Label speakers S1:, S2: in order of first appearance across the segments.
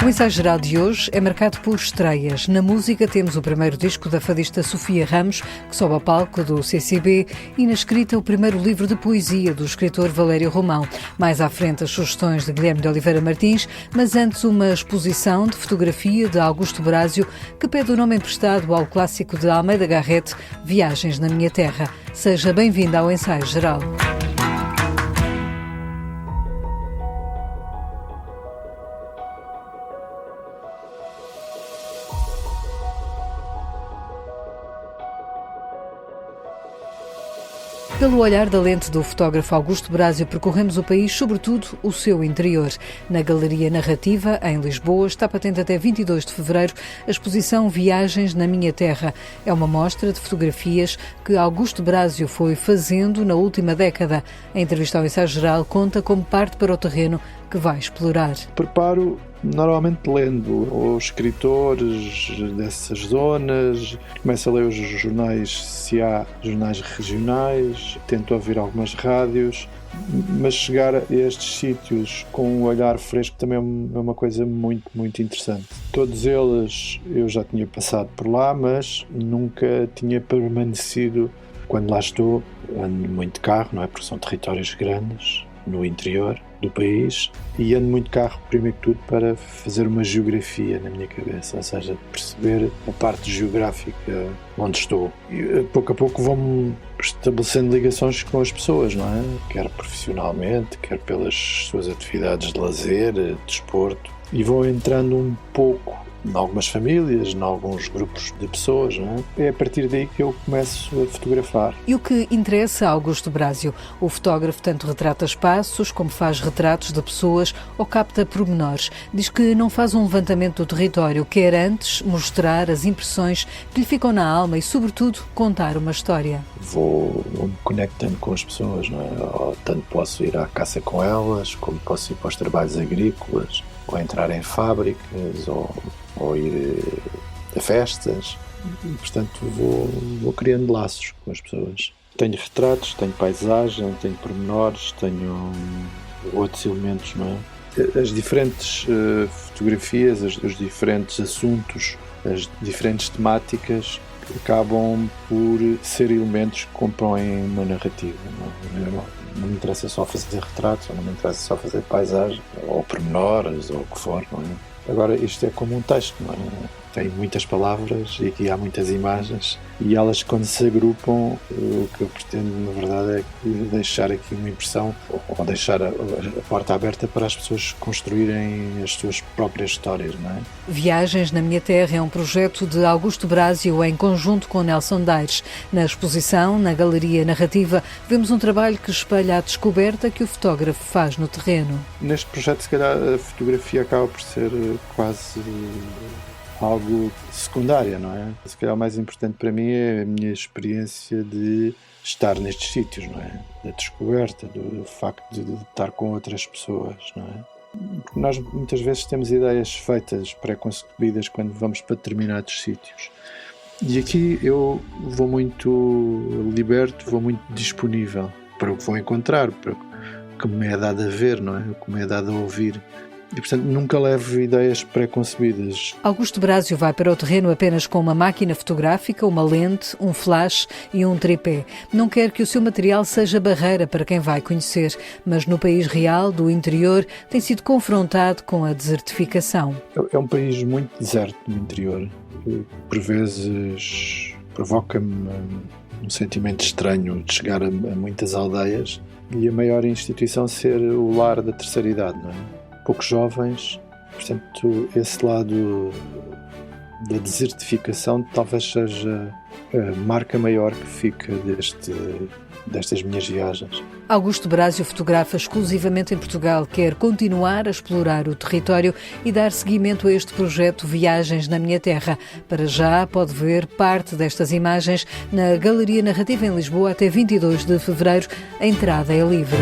S1: O Ensaio Geral de hoje é marcado por estreias. Na música temos o primeiro disco da fadista Sofia Ramos, que sobe ao palco do CCB, e na escrita o primeiro livro de poesia do escritor Valério Romão. Mais à frente as sugestões de Guilherme de Oliveira Martins, mas antes uma exposição de fotografia de Augusto Brásio, que pede o nome emprestado ao clássico de Almeida Garrett, Viagens na Minha Terra. Seja bem-vindo ao Ensaio Geral. Pelo olhar da lente do fotógrafo Augusto Brásio, percorremos o país, sobretudo o seu interior. Na Galeria Narrativa, em Lisboa, está patente até 22 de fevereiro a exposição Viagens na Minha Terra. É uma mostra de fotografias que Augusto Brásio foi fazendo na última década. A entrevista ao Ensaio Geral conta como parte para o terreno que vai explorar.
S2: Preparo normalmente lendo os escritores dessas zonas, começo a ler os jornais, se há jornais regionais, tento ouvir algumas rádios, mas chegar a estes sítios com um olhar fresco também é uma coisa muito, muito interessante. Todos eles eu já tinha passado por lá, mas nunca tinha permanecido. Quando lá estou, ando muito de carro, não é? Porque são territórios grandes no interior do país, e ando muito de carro, primeiro que tudo, para fazer uma geografia na minha cabeça, ou seja, perceber a parte geográfica onde estou. E pouco a pouco vou-me estabelecendo ligações com as pessoas, não é? Quer profissionalmente, quer pelas suas atividades de lazer, de desporto, e vou entrando um pouco em algumas famílias, em alguns grupos de pessoas, não é? É a partir daí que eu começo a fotografar.
S1: E o que interessa a Augusto Brásio? O fotógrafo tanto retrata espaços, como faz retratos de pessoas ou capta pormenores. Diz que não faz um levantamento do território, quer antes mostrar as impressões que lhe ficam na alma e, sobretudo, contar uma história.
S2: Vou-me conectando com as pessoas, não é? Tanto posso ir à caça com elas, como posso ir para os trabalhos agrícolas, ou entrar em fábricas, ou ir a festas. E, portanto, vou criando laços com as pessoas. Tenho retratos, tenho paisagem, tenho pormenores, tenho outros elementos, não é? As diferentes fotografias, os diferentes assuntos, as diferentes temáticas acabam por ser elementos que compõem uma narrativa, não é? Não me interessa só fazer retratos, ou não me interessa só fazer paisagem, ou pormenores, ou o que for, não é? Agora, isto é como um texto, não é? Tem muitas palavras e aqui há muitas imagens, e elas, quando se agrupam, o que eu pretendo, na verdade, é deixar aqui uma impressão, ou deixar a porta aberta para as pessoas construírem as suas próprias histórias, não é?
S1: Viagens na Minha Terra é um projeto de Augusto Brásio em conjunto com Nelson Daires. Na exposição, na Galeria Narrativa, vemos um trabalho que espelha a descoberta que o fotógrafo faz no terreno.
S2: Neste projeto, se calhar, a fotografia acaba por ser quase algo secundário, não é? Se calhar o mais importante para mim é a minha experiência de estar nestes sítios, não é? Da descoberta, do facto de estar com outras pessoas, não é? Porque nós muitas vezes temos ideias feitas, pré-concebidas, quando vamos para determinados sítios. E aqui eu vou muito liberto, vou muito disponível para o que vou encontrar, para o que me é dado a ver, não é? O que me é dado a ouvir. E, portanto, nunca levo ideias pré-concebidas.
S1: Augusto Brásio vai para o terreno apenas com uma máquina fotográfica, uma lente, um flash e um tripé. Não quer que o seu material seja barreira para quem vai conhecer, mas no país real, do interior, tem sido confrontado com a desertificação.
S2: É um país muito deserto no interior, que por vezes provoca-me um sentimento estranho de chegar a muitas aldeias e a maior instituição ser o lar da terceira idade, não é? Poucos jovens, portanto, esse lado da desertificação talvez seja a marca maior que fica destas minhas viagens.
S1: Augusto Brásio fotografa exclusivamente em Portugal, quer continuar a explorar o território e dar seguimento a este projeto Viagens na Minha Terra. Para já pode ver parte destas imagens na Galeria Narrativa em Lisboa até 22 de fevereiro. A entrada é livre.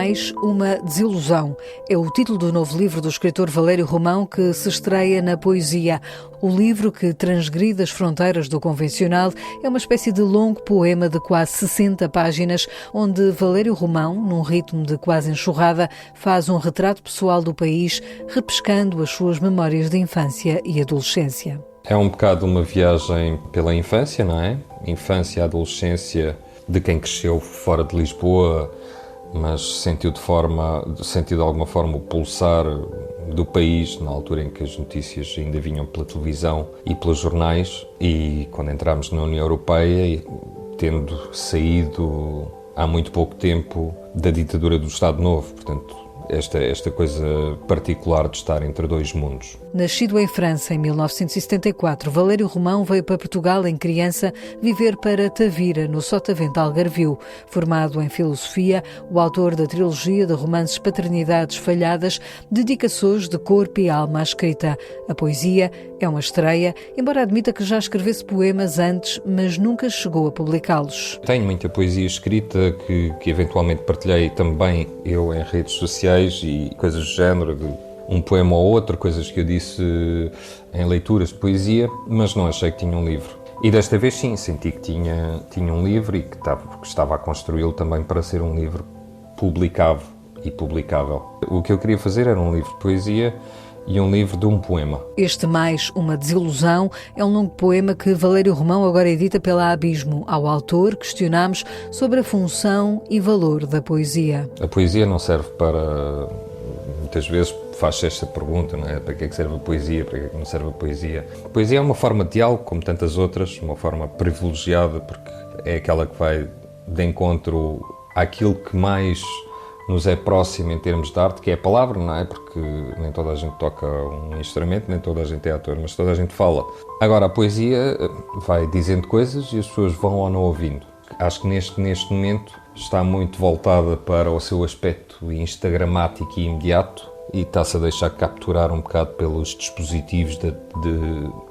S1: mais uma desilusão. É o título do novo livro do escritor Valério Romão, que se estreia na Poesia. O livro, que transgride as fronteiras do convencional, é uma espécie de longo poema de quase 60 páginas, onde Valério Romão, num ritmo de quase enxurrada, faz um retrato pessoal do país, repescando as suas memórias de infância e adolescência.
S3: É um bocado uma viagem pela infância, não é? Infância, adolescência, de quem cresceu fora de Lisboa, mas sentiu de alguma forma o pulsar do país, na altura em que as notícias ainda vinham pela televisão e pelos jornais, e quando entramos na União Europeia, tendo saído há muito pouco tempo da ditadura do Estado Novo, portanto, esta coisa particular de estar entre dois mundos.
S1: Nascido em França em 1974, Valério Romão veio para Portugal em criança viver para Tavira, no Sotavento Algarvio. Formado em filosofia, o autor da trilogia de romances Paternidades Falhadas dedica-se hoje de corpo e alma à escrita. A poesia é uma estreia, embora admita que já escrevesse poemas antes, mas nunca chegou a publicá-los.
S3: Tenho muita poesia escrita que eventualmente partilhei também eu em redes sociais e coisas do género, de um poema ou outro, coisas que eu disse em leituras de poesia, mas não achei que tinha um livro. E desta vez sim, senti que tinha um livro e que estava a construí-lo também para ser um livro publicável e publicável. O que eu queria fazer era um livro de poesia e um livro de um poema.
S1: Este Mais uma Desilusão é um longo poema que Valério Romão agora edita pela Abismo. Ao autor questionamos sobre a função e valor da poesia.
S3: A poesia não serve para... Muitas vezes faz-se esta pergunta, não é? Para que é que serve a poesia? Para que é que não serve a poesia? A poesia é uma forma de diálogo, como tantas outras, uma forma privilegiada, porque é aquela que vai de encontro àquilo que mais nos é próximo em termos de arte, que é a palavra, não é? Porque nem toda a gente toca um instrumento, nem toda a gente é ator, mas toda a gente fala. Agora, a poesia vai dizendo coisas e as pessoas vão ou não ouvindo. Acho que neste momento está muito voltada para o seu aspecto instagramático e imediato e está-se a deixar capturar um bocado pelos dispositivos de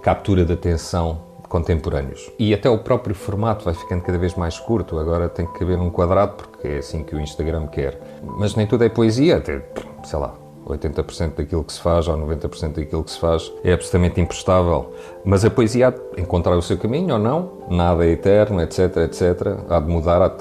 S3: captura de atenção contemporâneos. E até o próprio formato vai ficando cada vez mais curto. Agora tem que caber num quadrado, porque é assim que o Instagram quer. Mas nem tudo é poesia, até, sei lá, 80% daquilo que se faz ou 90% daquilo que se faz é absolutamente imprestável. Mas a poesia há de encontrar o seu caminho ou não, nada é eterno, etc, etc. Há de mudar, há de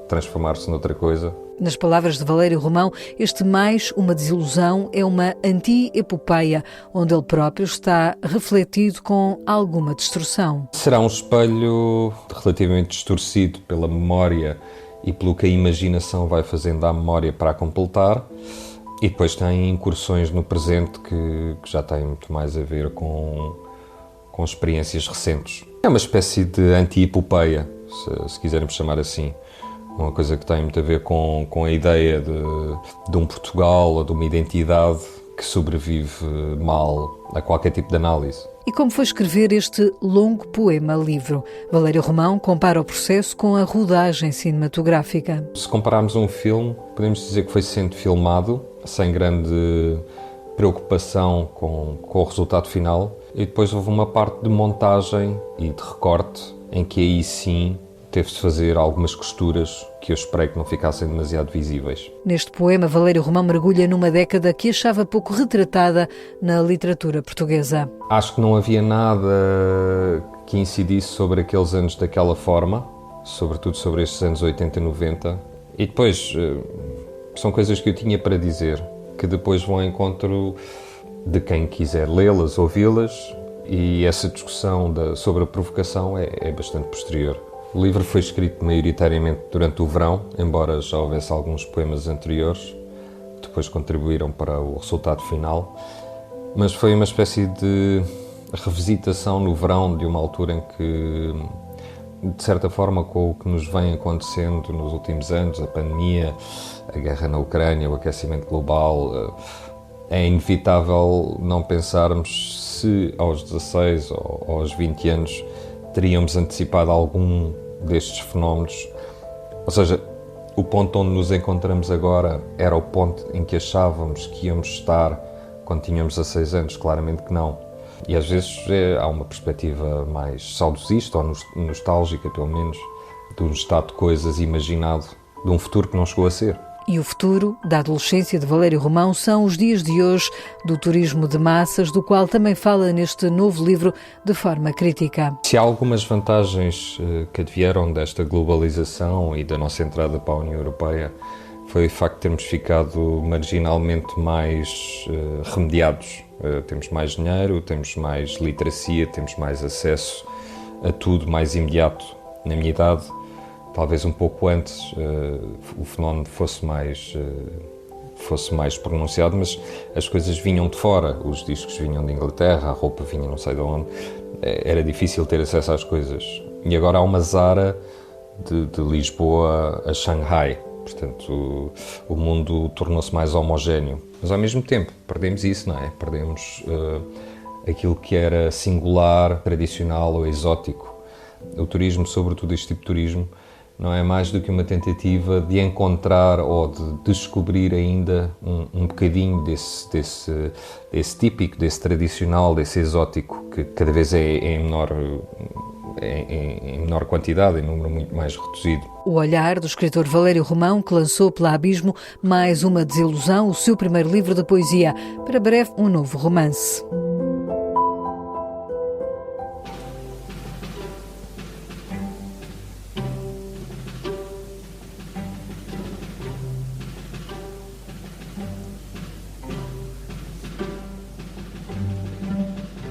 S3: transformar-se noutra coisa.
S1: Nas palavras de Valério Romão, este Mais uma Desilusão é uma anti-epopeia, onde ele próprio está refletido com alguma distorção.
S3: Será um espelho relativamente distorcido pela memória e pelo que a imaginação vai fazendo à memória para a completar, e depois tem incursões no presente que já têm muito mais a ver com experiências recentes. É uma espécie de anti-epopeia, se quisermos chamar assim. Uma coisa que tem muito a ver com a ideia de um Portugal ou de uma identidade que sobrevive mal a qualquer tipo de análise.
S1: E como foi escrever este longo poema-livro? Valério Romão compara o processo com a rodagem cinematográfica.
S3: Se compararmos um filme, podemos dizer que foi sendo filmado, sem grande preocupação com o resultado final, e depois houve uma parte de montagem e de recorte, em que aí sim teve-se fazer algumas costuras que eu esperei que não ficassem demasiado visíveis.
S1: Neste poema, Valério Romão mergulha numa década que achava pouco retratada na literatura portuguesa.
S3: Acho que não havia nada que incidisse sobre aqueles anos daquela forma, sobretudo sobre estes anos 80 e 90. E depois, são coisas que eu tinha para dizer, que depois vão ao encontro de quem quiser lê-las, ouvi-las, e essa discussão sobre a provocação é bastante posterior. O livro foi escrito maioritariamente durante o verão, embora já houvesse alguns poemas anteriores, que depois contribuíram para o resultado final, mas foi uma espécie de revisitação no verão de uma altura em que, de certa forma, com o que nos vem acontecendo nos últimos anos, a pandemia, a guerra na Ucrânia, o aquecimento global, é inevitável não pensarmos se aos 16 ou aos 20 anos teríamos antecipado algum destes fenómenos. Ou seja, o ponto onde nos encontramos agora era o ponto em que achávamos que íamos estar quando tínhamos 16 anos? Claramente que não. E às vezes há uma perspectiva mais saudosista ou nostálgica, pelo menos, de um estado de coisas imaginado, de um futuro que não chegou a ser.
S1: e o futuro da adolescência de Valério Romão são os dias de hoje do turismo de massas, do qual também fala neste novo livro de forma crítica.
S3: Se há algumas vantagens que advieram desta globalização e da nossa entrada para a União Europeia, foi o facto de termos ficado marginalmente mais remediados. Temos mais dinheiro, temos mais literacia, temos mais acesso a tudo mais imediato. Na minha idade, talvez um pouco antes, o fenómeno fosse mais pronunciado, mas as coisas vinham de fora, os discos vinham de Inglaterra, a roupa vinha não sei de onde, era difícil ter acesso às coisas. E agora há uma Zara de Lisboa a Xangai. Portanto, o mundo tornou-se mais homogéneo. Mas, ao mesmo tempo, perdemos isso, não é? Perdemos aquilo que era singular, tradicional ou exótico. O turismo, sobretudo este tipo de turismo, não é mais do que uma tentativa de encontrar ou de descobrir ainda um bocadinho desse típico, desse tradicional, desse exótico, que cada vez é em menor quantidade, em número muito mais reduzido.
S1: O olhar do escritor Valério Romão, que lançou pela Abismo mais uma desilusão, o seu primeiro livro de poesia, para breve um novo romance.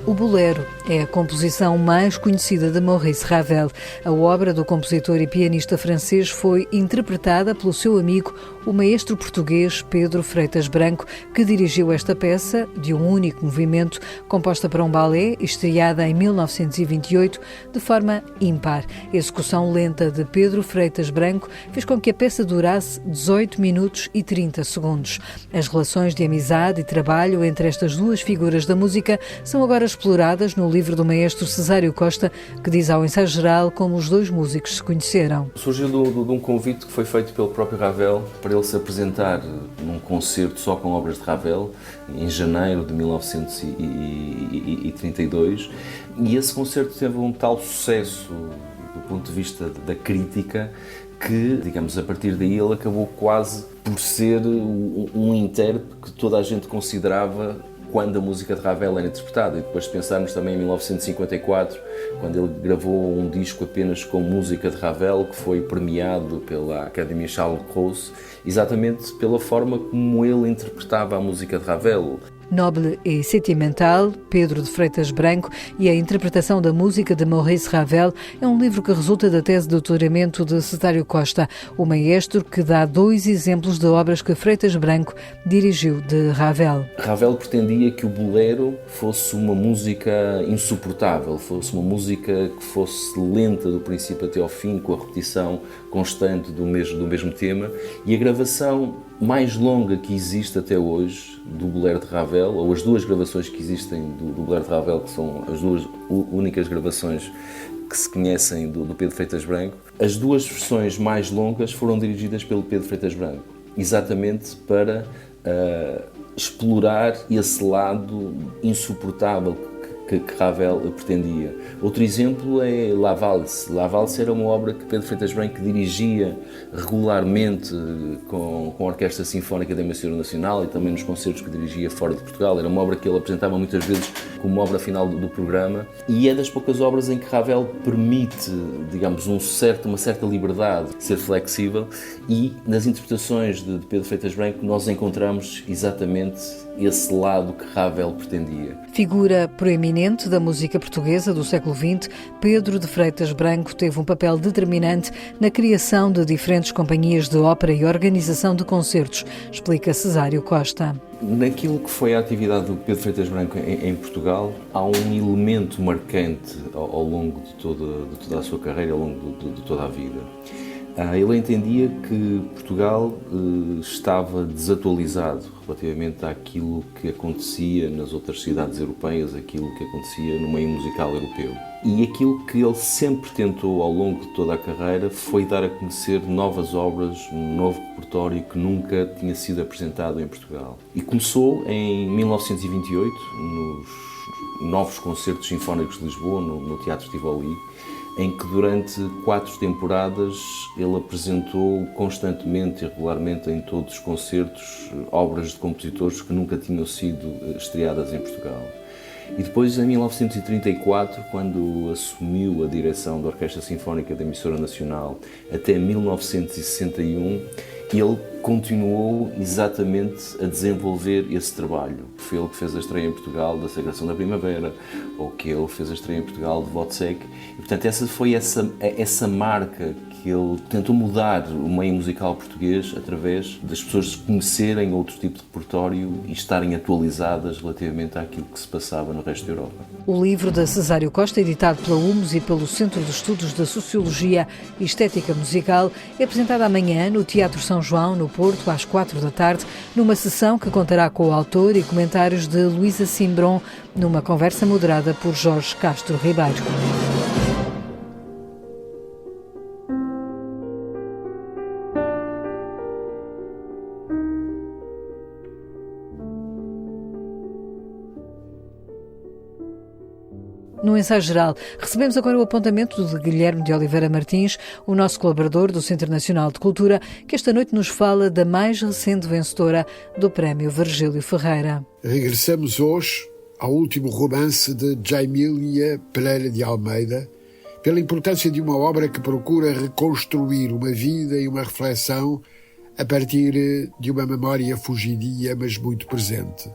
S1: O Bolero é a composição mais conhecida de Maurice Ravel. A obra do compositor e pianista francês foi interpretada pelo seu amigo, o maestro português Pedro Freitas Branco, que dirigiu esta peça, de um único movimento, composta para um balé, estreada em 1928, de forma ímpar. A execução lenta de Pedro Freitas Branco fez com que a peça durasse 18 minutos e 30 segundos. As relações de amizade e trabalho entre estas duas figuras da música são agora exploradas no livro do maestro Cesário Costa, que diz ao Ensaio Geral como os dois músicos se conheceram.
S4: Surgiu de um convite que foi feito pelo próprio Ravel para ele se apresentar num concerto só com obras de Ravel, em janeiro de 1932, e esse concerto teve um tal sucesso do ponto de vista da crítica que, digamos, a partir daí ele acabou quase por ser um intérprete que toda a gente considerava quando a música de Ravel era interpretada. E depois, se pensarmos também em 1954, quando ele gravou um disco apenas com música de Ravel, que foi premiado pela Académie Charles Cros, exatamente pela forma como ele interpretava a música de Ravel.
S1: Noble e Sentimental, Pedro de Freitas Branco e a interpretação da música de Maurice Ravel é um livro que resulta da tese de doutoramento de Cesário Costa, o maestro que dá 2 exemplos de obras que Freitas Branco dirigiu de Ravel.
S4: Ravel pretendia que o bolero fosse uma música insuportável, fosse uma música que fosse lenta do princípio até ao fim, com a repetição constante do mesmo tema, e a gravação mais longa que existe até hoje do bolero de Ravel, ou as 2 gravações que existem do bolero de Ravel, que são as 2 únicas gravações que se conhecem do Pedro Freitas Branco, as 2 versões mais longas foram dirigidas pelo Pedro Freitas Branco, exatamente para explorar esse lado insuportável que Ravel pretendia. Outro exemplo é La Valse. La Valse era uma obra que Pedro Freitas Branco dirigia regularmente com a Orquestra Sinfónica da Embaixadora Nacional e também nos concertos que dirigia fora de Portugal. Era uma obra que ele apresentava muitas vezes como obra final do programa, e é das poucas obras em que Ravel permite, digamos, uma certa liberdade de ser flexível, e nas interpretações de Pedro Freitas Branco nós encontramos exatamente esse lado que Ravel pretendia.
S1: Figura proeminente da música portuguesa do século XX, Pedro de Freitas Branco teve um papel determinante na criação de diferentes companhias de ópera e organização de concertos, explica Cesário Costa.
S4: Naquilo que foi a atividade do Pedro Freitas Branco em Portugal, há um elemento marcante ao longo de toda a sua carreira, ao longo de toda a vida. Ele entendia que Portugal estava desatualizado relativamente àquilo que acontecia nas outras cidades europeias, aquilo que acontecia no meio musical europeu. E aquilo que ele sempre tentou ao longo de toda a carreira foi dar a conhecer novas obras, um novo repertório que nunca tinha sido apresentado em Portugal. E começou em 1928, nos Novos Concertos Sinfónicos de Lisboa, no Teatro Tivoli, em que durante 4 temporadas ele apresentou constantemente e regularmente em todos os concertos obras de compositores que nunca tinham sido estreadas em Portugal. E depois, em 1934, quando assumiu a direção da Orquestra Sinfónica da Emissora Nacional até 1961, ele continuou exatamente a desenvolver esse trabalho. Foi ele que fez a estreia em Portugal da Sagração da Primavera, ou que ele fez a estreia em Portugal de Wozzeck. E, portanto, essa foi essa marca que ele tentou mudar o meio musical português através das pessoas conhecerem outro tipo de repertório e estarem atualizadas relativamente àquilo que se passava no resto da Europa.
S1: O livro da Cesário Costa, editado pela UMS e pelo Centro de Estudos da Sociologia e Estética Musical, é apresentado amanhã no Teatro São João, no Porto, às 4 da tarde, numa sessão que contará com o autor e comentários de Luísa Cimbron, numa conversa moderada por Jorge Castro Ribeiro. No ensaio geral, recebemos agora o apontamento de Guilherme de Oliveira Martins, o nosso colaborador do Centro Nacional de Cultura, que esta noite nos fala da mais recente vencedora do Prémio Virgílio Ferreira.
S5: Regressamos hoje ao último romance de Jaimília Pereira de Almeida, pela importância de uma obra que procura reconstruir uma vida e uma reflexão a partir de uma memória fugidia, mas muito presente.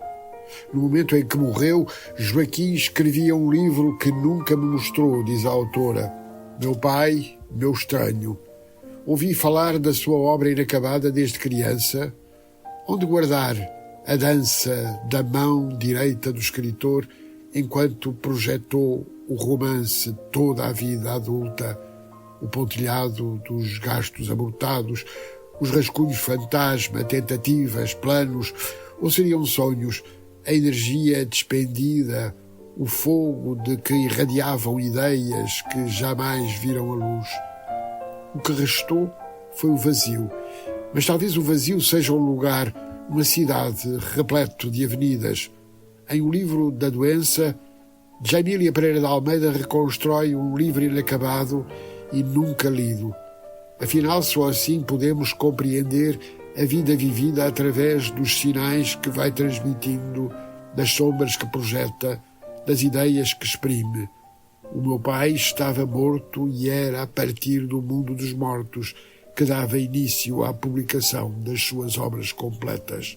S5: No momento em que morreu, Joaquim escrevia um livro que nunca me mostrou, diz a autora. Meu pai, meu estranho. Ouvi falar da sua obra inacabada desde criança. Onde guardar a dança da mão direita do escritor enquanto projetou o romance toda a vida adulta, o pontilhado dos gastos abortados, os rascunhos fantasma, tentativas, planos, ou seriam sonhos, a energia despendida, o fogo de que irradiavam ideias que jamais viram a luz. O que restou foi o vazio, mas talvez o vazio seja um lugar, uma cidade repleto de avenidas. Em O Livro da Doença, Jaimília Pereira de Almeida reconstrói um livro inacabado e nunca lido. Afinal, só assim podemos compreender a vida vivida através dos sinais que vai transmitindo, das sombras que projeta, das ideias que exprime. O meu pai estava morto e era a partir do mundo dos mortos que dava início à publicação das suas obras completas.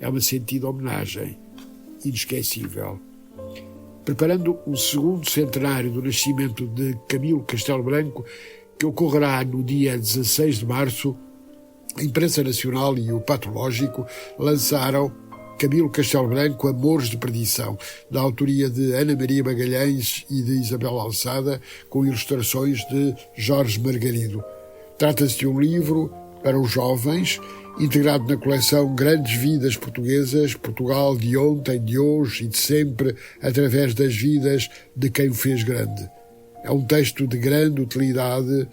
S5: É uma sentida homenagem, inesquecível. Preparando o segundo centenário do nascimento de Camilo Castelo Branco, que ocorrerá no dia 16 de março, a Imprensa Nacional e o Patológico lançaram Camilo Castelo Branco, Amores de Perdição, da autoria de Ana Maria Magalhães e de Isabel Alçada, com ilustrações de Jorge Margarido. Trata-se de um livro para os jovens, integrado na coleção Grandes Vidas Portuguesas, Portugal de ontem, de hoje e de sempre, através das vidas de quem o fez grande. É um texto de grande utilidade,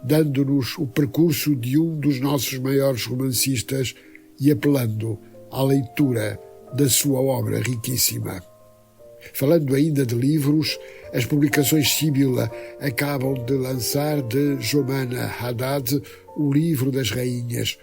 S5: dando-nos o percurso de um dos nossos maiores romancistas e apelando à leitura da sua obra riquíssima. Falando ainda de livros, as publicações Sibila acabam de lançar de Jomana Haddad O Livro das Rainhas,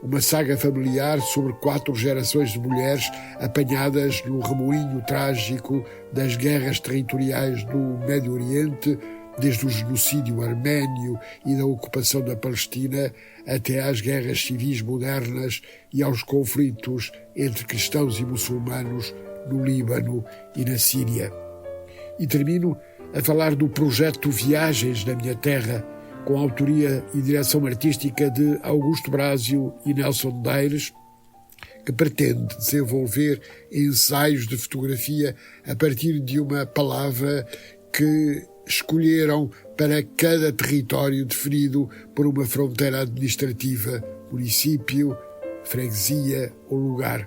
S5: uma saga familiar sobre 4 gerações de mulheres apanhadas no remoinho trágico das guerras territoriais do Médio Oriente, desde o genocídio arménio e da ocupação da Palestina até às guerras civis modernas e aos conflitos entre cristãos e muçulmanos no Líbano e na Síria. E termino a falar do projeto Viagens na Minha Terra, com a autoria e direção artística de Augusto Brásio e Nelson Daires, que pretende desenvolver ensaios de fotografia a partir de uma palavra que escolheram para cada território definido por uma fronteira administrativa, município, freguesia ou lugar.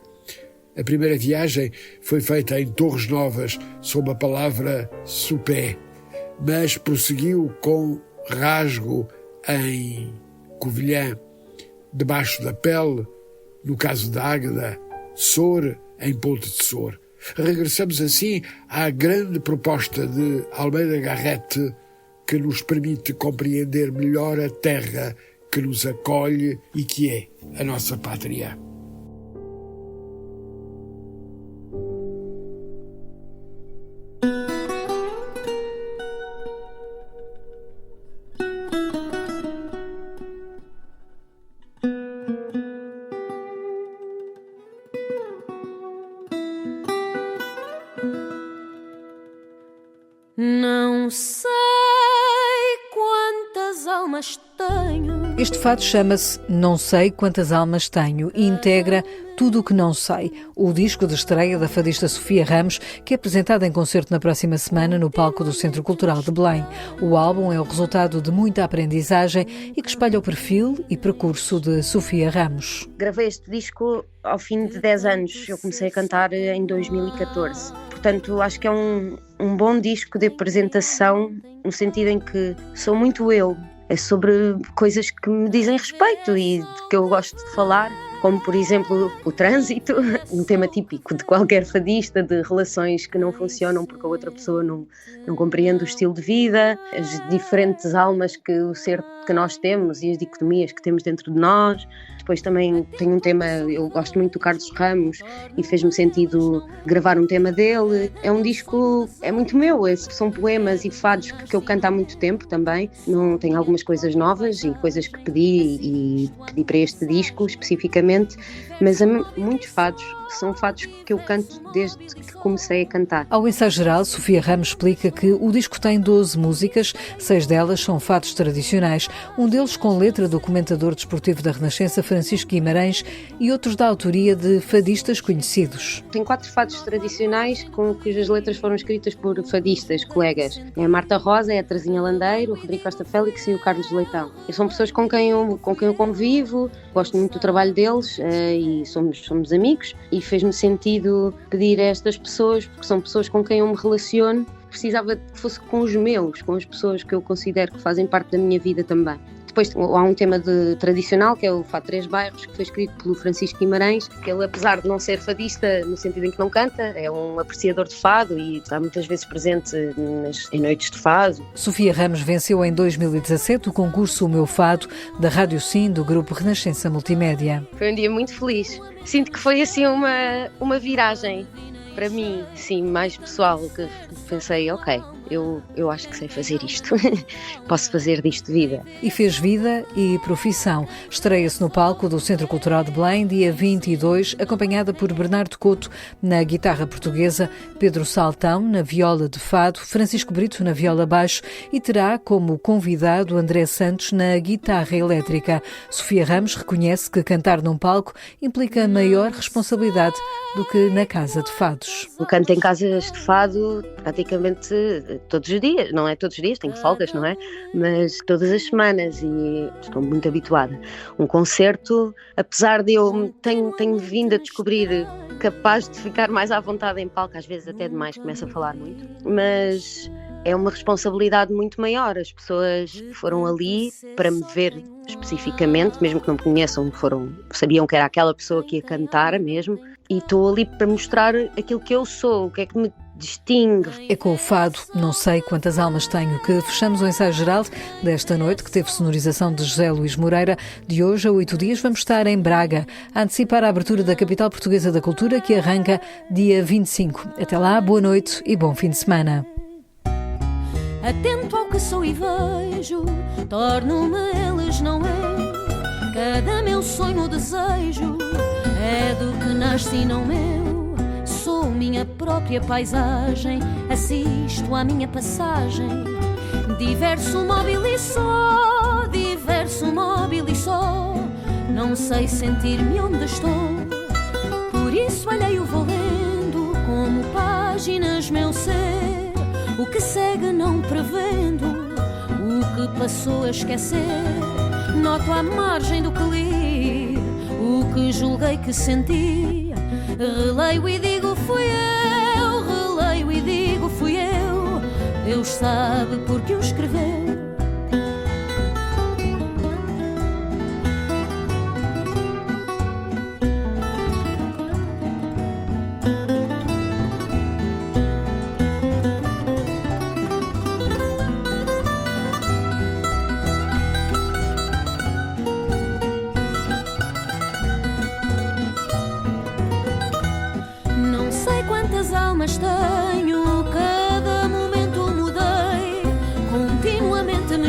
S5: A primeira viagem foi feita em Torres Novas, sob a palavra Supé, mas prosseguiu com Rasgo em Covilhã, Debaixo da Pele, no caso da Águeda, Sor em Ponte de Sor. Regressamos assim à grande proposta de Almeida Garrett, que nos permite compreender melhor a terra que nos acolhe e que é a nossa pátria.
S6: Não sei quantas almas tenho.
S1: Este fado chama-se Não Sei Quantas Almas Tenho e integra Tudo o que Não Sei, o disco de estreia da fadista Sofia Ramos, que é apresentado em concerto na próxima semana no palco do Centro Cultural de Belém. O álbum é o resultado de muita aprendizagem e que espelha o perfil e percurso de Sofia Ramos.
S7: Gravei este disco ao fim de 10 anos. Eu comecei a cantar em 2014. Portanto, acho que é um bom disco de apresentação, no sentido em que sou muito eu. É sobre coisas que me dizem respeito e de que eu gosto de falar, como, por exemplo, o trânsito, um tema típico de qualquer fadista, de relações que não funcionam porque a outra pessoa não compreende o estilo de vida, as diferentes almas que o ser que nós temos e as dicotomias que temos dentro de nós. Depois também tenho um tema, eu gosto muito do Carlos Ramos e fez-me sentido gravar um tema dele. É um disco, é muito meu, são poemas e fados que eu canto há muito tempo também. Não tenho algumas coisas novas e coisas que pedi para este disco especificamente, mas há muitos fados, são fados que eu canto desde que comecei a cantar.
S1: Ao ensaio geral, Sofia Ramos explica que o disco tem 12 músicas, 6 delas são fados tradicionais, um deles com letra do comentador desportivo da Renascença, Francisco Guimarães, e outros da autoria de fadistas conhecidos.
S7: Tem 4 fados tradicionais cujas letras foram escritas por fadistas, colegas. É a Marta Rosa, é a Terezinha Landeiro, o Rodrigo Costa Félix e o Carlos Leitão. São pessoas com quem eu convivo, gosto muito do trabalho deles e somos amigos, e fez-me sentido pedir a estas pessoas, porque são pessoas com quem eu me relaciono, precisava que fosse com os meus, com as pessoas que eu considero que fazem parte da minha vida também. Depois há um tema tradicional, que é o Fado Três Bairros, que foi escrito pelo Francisco Guimarães, que ele, apesar de não ser fadista no sentido em que não canta, é um apreciador de fado e está muitas vezes presente em noites de fado.
S1: Sofia Ramos venceu em 2017 o concurso O Meu Fado, da Rádio Sim, do grupo Renascença Multimédia.
S7: Foi um dia muito feliz. Sinto que foi assim uma viragem para mim, sim, mais pessoal, que pensei, ok, eu acho que sei fazer isto, posso fazer disto vida.
S1: E fez vida e profissão. Estreia-se no palco do Centro Cultural de Belém, dia 22, acompanhada por Bernardo Couto na guitarra portuguesa, Pedro Saltão na viola de fado, Francisco Brito na viola baixo e terá como convidado André Santos na guitarra elétrica. Sofia Ramos reconhece que cantar num palco implica maior responsabilidade do que na casa de fados.
S7: Eu canto em casas de fado praticamente todos os dias, não é todos os dias, tenho folgas, não é? Mas todas as semanas e estou muito habituada. Um concerto, apesar de eu tenho vindo a descobrir capaz de ficar mais à vontade em palco, às vezes até demais, começo a falar muito, mas é uma responsabilidade muito maior. As pessoas foram ali para me ver especificamente, mesmo que não me conheçam, sabiam que era aquela pessoa que ia cantar mesmo, e estou ali para mostrar aquilo que eu sou, o que é que me distingue.
S1: É com o fado Não Sei Quantas Almas Tenho que fechamos o ensaio geral desta noite, que teve sonorização de José Luís Moreira. De hoje a 8 dias vamos estar em Braga, a antecipar a abertura da Capital Portuguesa da Cultura, que arranca dia 25. Até lá, boa noite e bom fim de semana.
S6: Atento ao que sou e vejo, torno-me eles, não eu. Cada meu sonho, desejo, é do que nasci, não meu. Sou minha própria paisagem, assisto à minha passagem. Diverso móvel e só, diverso móvel e só. Não sei sentir-me onde estou, por isso alheio vou lendo como páginas meu ser. O que segue não prevendo, o que passou a esquecer. Noto à margem do que li, o que julguei que senti. Releio e digo fui eu, releio e digo fui eu. Deus sabe porque o escreveu.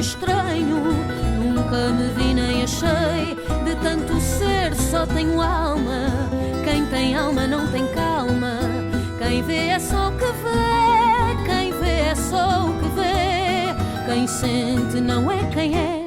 S6: estranho. Nunca me vi nem achei, de tanto ser só tenho alma. Quem tem alma não tem calma. Quem vê é só o que vê, quem vê é só o que vê. Quem sente não é quem é.